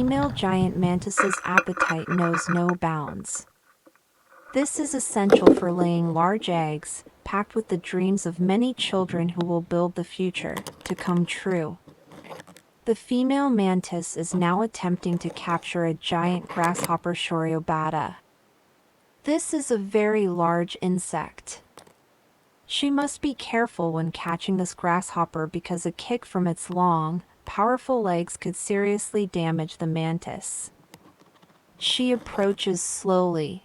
female giant mantis's appetite knows no bounds. This is essential for laying large eggs, packed with the dreams of many children who will build the future to come true. The female mantis is now attempting to capture a giant grasshopper Choriobata. This is a very large insect. She must be careful when catching this grasshopper because a kick from its long, powerful legs could seriously damage the mantis. She approaches slowly.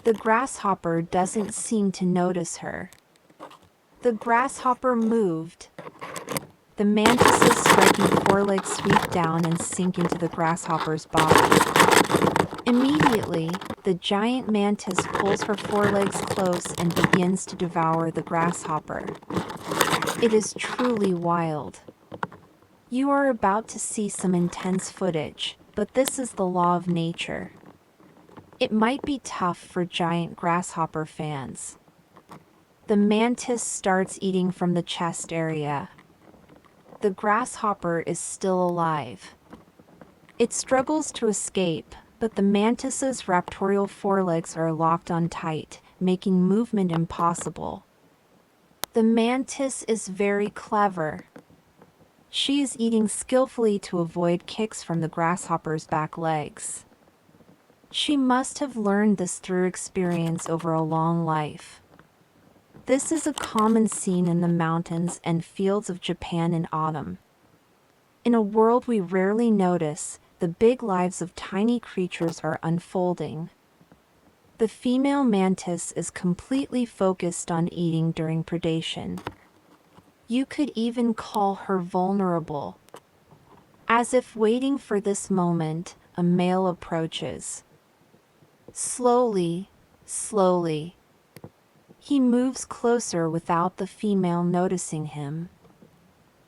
The grasshopper doesn't seem to notice her. The grasshopper moved. The mantis's striking forelegs sweep down and sink into the grasshopper's body. Immediately, the giant mantis pulls her forelegs close and begins to devour the grasshopper. It is truly wild. You are about to see some intense footage, but this is the law of nature. It might be tough for giant grasshopper fans. The mantis starts eating from the chest area. The grasshopper is still alive. It struggles to escape, but the mantis's raptorial forelegs are locked on tight, making movement impossible. The mantis is very clever. She is eating skillfully to avoid kicks from the grasshopper's back legs. She must have learned this through experience over a long life. This is a common scene in the mountains and fields of Japan in autumn. In a world we rarely notice, the big lives of tiny creatures are unfolding. The female mantis is completely focused on eating during predation. You could even call her vulnerable. As if waiting for this moment, a male approaches. Slowly, slowly. He moves closer without the female noticing him.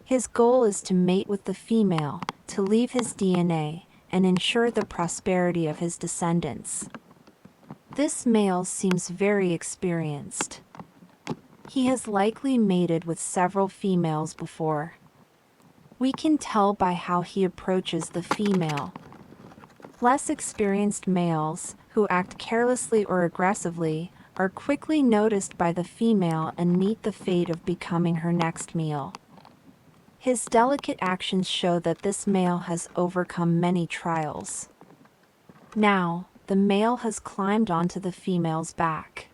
His goal is to mate with the female, to leave his DNA, and ensure the prosperity of his descendants. This male seems very experienced. He has likely mated with several females before. We can tell by how he approaches the female. Less experienced males, who act carelessly or aggressively, are quickly noticed by the female and meet the fate of becoming her next meal. His delicate actions show that this male has overcome many trials. Now, the male has climbed onto the female's back.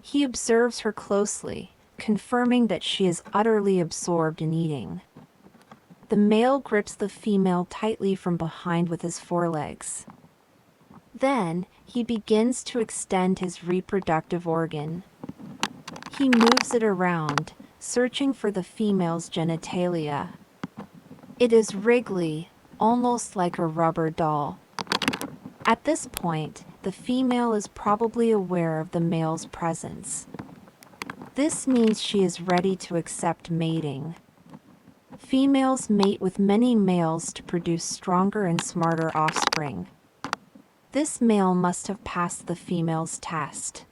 He observes her closely, confirming that she is utterly absorbed in eating. The male grips the female tightly from behind with his forelegs. Then, he begins to extend his reproductive organ. He moves it around, searching for the female's genitalia. It is wriggly, almost like a rubber doll. At this point, the female is probably aware of the male's presence. This means she is ready to accept mating. Females mate with many males to produce stronger and smarter offspring. This male must have passed the female's test.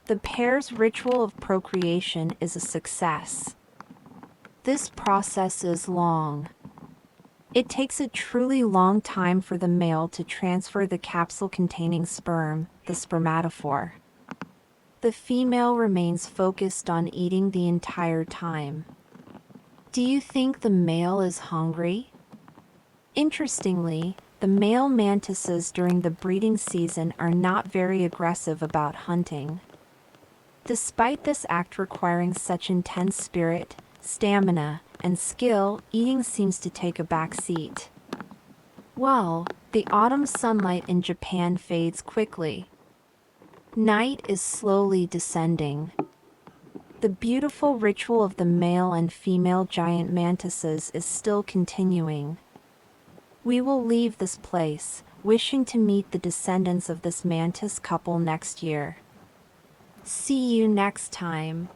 The pair's ritual of procreation is a success. This process is long. It takes a truly long time for the male to transfer the capsule-containing sperm, the spermatophore. The female remains focused on eating the entire time. Do you think the male is hungry? Interestingly, the male mantises during the breeding season are not very aggressive about hunting. Despite this act requiring such intense spirit, stamina, and skill, eating seems to take a back seat. Well, the autumn sunlight in Japan fades quickly. Night is slowly descending. The beautiful ritual of the male and female giant mantises is still continuing. We will leave this place, wishing to meet the descendants of this mantis couple next year. See you next time.